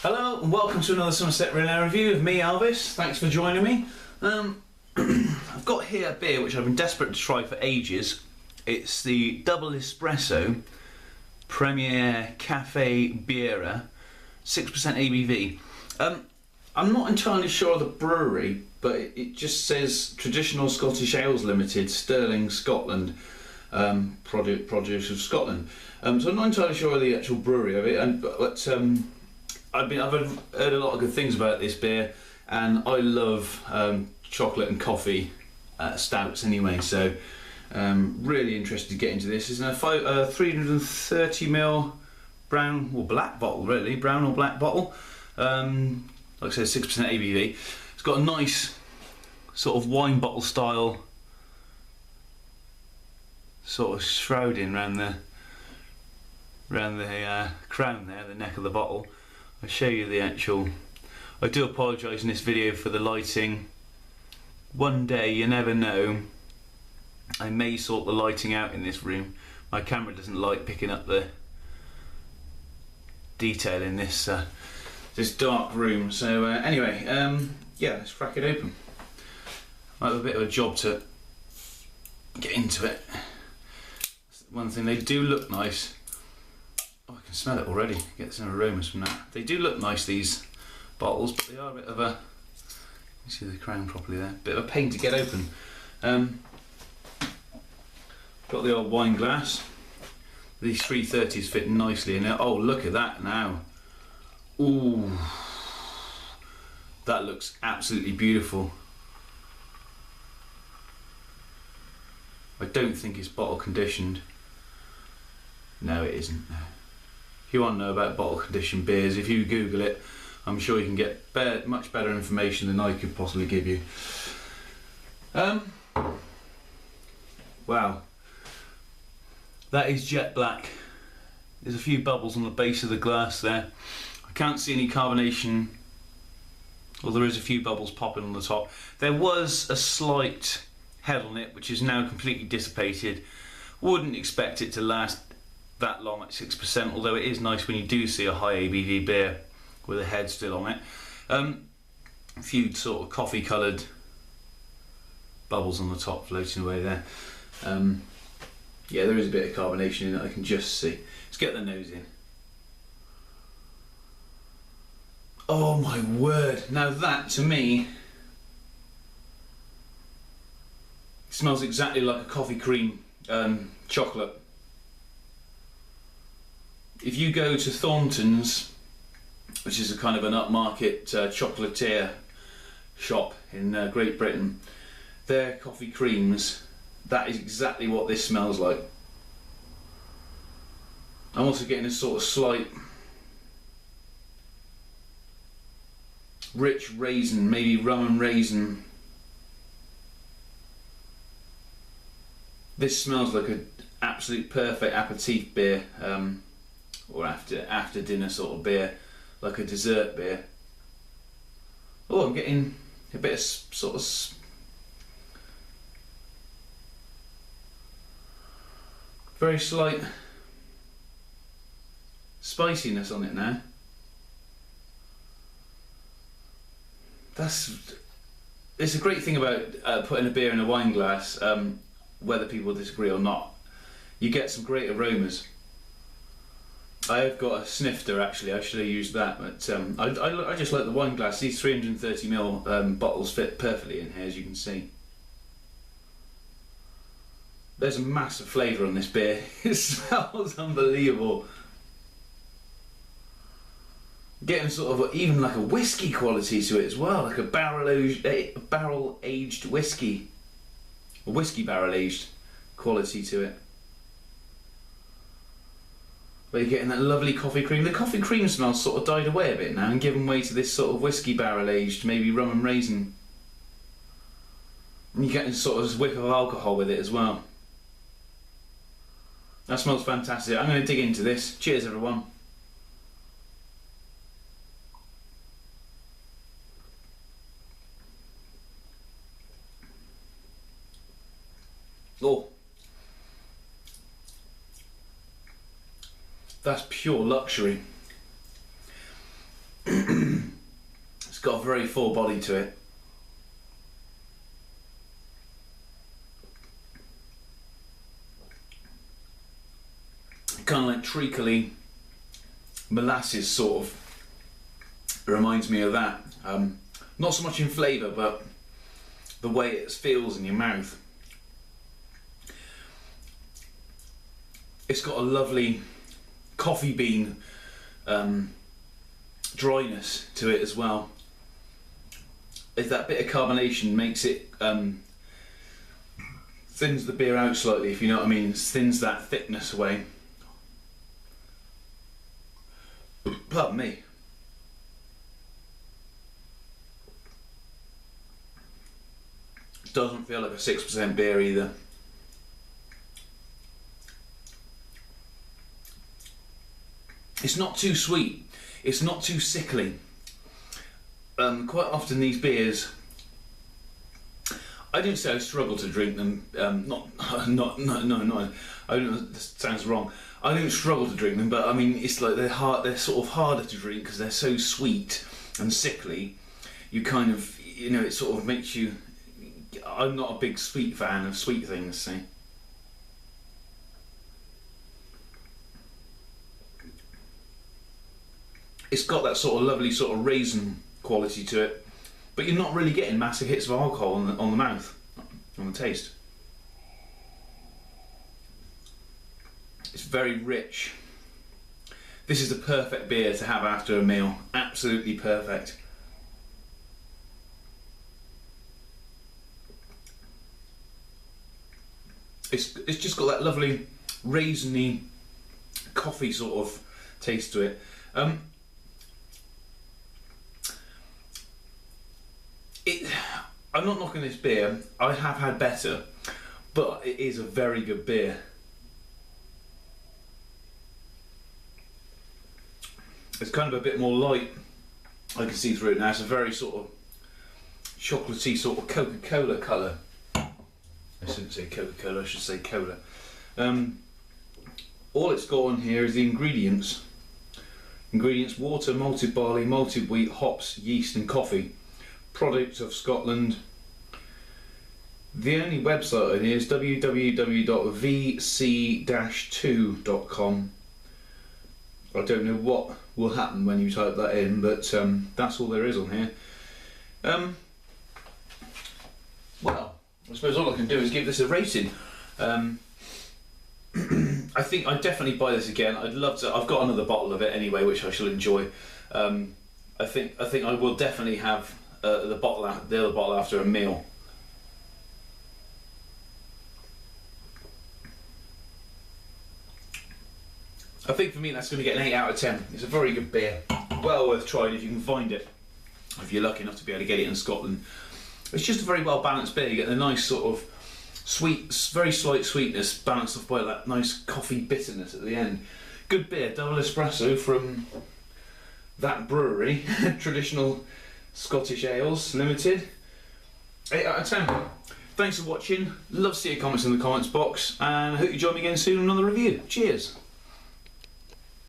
Hello and welcome to another Somerset review of me, Elvis. Thanks for joining me. I've got here a beer which I've been desperate to try for ages. It's the Double Espresso Premier Cafe Birra, 6% ABV. I'm not entirely sure of the brewery, but it just says Traditional Scottish Ales Limited, Stirling, Scotland, produce of Scotland. So I'm not entirely sure of the actual brewery of it, but I've heard a lot of good things about this beer, and I love chocolate and coffee stouts anyway. So really interested to get into this. It's in a 330ml brown or black bottle, really brown or black bottle. Like I said, 6% ABV. It's got a nice sort of wine bottle style sort of shrouding around the crown there, the neck of the bottle. I'll show you the actual. I do apologise in this video for the lighting. One day, you never know, I may sort the lighting out in this room. My camera doesn't like picking up the detail in this this dark room. So anyway, yeah, let's crack it open. I have a bit of a job to get into it. One thing, they do look nice. Oh, I can smell it already. Get some aromas from that. They do look nice, these bottles, but they are a bit of a, you see the crown properly there, bit of a pain to get open. Got the old wine glass. These 330s fit nicely in there. Oh, look at that now. Ooh, that looks absolutely beautiful. I don't think it's bottle conditioned. No, it isn't. No. If you want to know about bottle conditioned beers, if you Google it, I'm sure you can get much better information than I could possibly give you. Wow, that is jet black. There's a few bubbles on the base of the glass there. I can't see any carbonation, well, there is a few bubbles popping on the top. There was a slight head on it, which is now completely dissipated. Wouldn't expect it to last that long at 6%, although it is nice when you do see a high ABV beer with a head still on it. A few sort of coffee coloured bubbles on the top floating away there. Yeah, there is a bit of carbonation in it, I can just see. Let's get the nose in. Oh my word, now that to me smells exactly like a coffee cream chocolate. If you go to Thornton's, which is a kind of an upmarket chocolatier shop in Great Britain, their coffee creams, that is exactly what this smells like. I'm also getting a sort of slight rich raisin, maybe rum and raisin. This smells like an absolute perfect aperitif beer, or after dinner sort of beer, like a dessert beer. Oh, I'm getting a bit of sort of very slight spiciness on it now. It's a great thing about putting a beer in a wine glass, whether people disagree or not. You get some great aromas. I have got a snifter actually, I should have used that, but I just like the wine glass. These 330ml bottles fit perfectly in here, as you can see. There's a massive flavour on this beer. It smells unbelievable. Getting sort of even like a whiskey quality to it as well, like a barrel aged whiskey, a whiskey barrel aged quality to it. But you're getting that lovely coffee cream. The coffee cream smell sort of died away a bit now and given way to this sort of whiskey barrel aged, maybe rum and raisin. And you're getting sort of this whiff of alcohol with it as well. That smells fantastic. I'm going to dig into this. Cheers, everyone. Oh, that's pure luxury. very full body to it. Kind of like treacly molasses, sort of. It reminds me of that. Not so much in flavour, but the way it feels in your mouth. It's got a lovely coffee bean dryness to it as well. Is that bit of carbonation makes it thins the beer out slightly, if you know what I mean. It thins that thickness away. Pardon me. Doesn't feel like a 6% beer either. It's not too sweet. It's not too sickly. Quite often these beers, I don't say I struggle to drink them. No. I don't know. This sounds wrong. I don't struggle to drink them, but I mean, it's like they're hard. They're sort of harder to drink because they're so sweet and sickly. You kind of, you know, it sort of makes you. I'm not a big sweet fan of sweet things, see. It's got that sort of lovely sort of raisin quality to it, but you're not really getting massive hits of alcohol on the mouth, on the taste. It's very rich. This is the perfect beer to have after a meal. Absolutely perfect. It's just got that lovely raisiny coffee sort of taste to it. I'm not knocking this beer. I have had better, but it is a very good beer. It's kind of a bit more light. I can see through it now. It's a very sort of chocolatey sort of Coca-Cola colour. I shouldn't say Coca-Cola, I should say cola. All it's got on here is the ingredients. Ingredients: water, malted barley, malted wheat, hops, yeast and coffee. Product of Scotland. The only website on here is www.vc-2.com. I don't know what will happen when you type that in, but that's all there is on here. Well, I suppose all I can do is give this a rating. I think I'd definitely buy this again. I'd love to. I've got another bottle of it anyway, which I shall enjoy. I think I will definitely have the other bottle after a meal. I think for me that's going to get an 8 out of 10. It's a very good beer. Well worth trying if you can find it. If you're lucky enough to be able to get it in Scotland. It's just a very well balanced beer. You get the nice sort of sweet, very slight sweetness balanced off by that nice coffee bitterness at the end. Good beer, double espresso from that brewery. Traditional Scottish Ales Limited. 8 out of 10. Thanks for watching. Love to see your comments in the comments box, and I hope you join me again soon on another review. Cheers.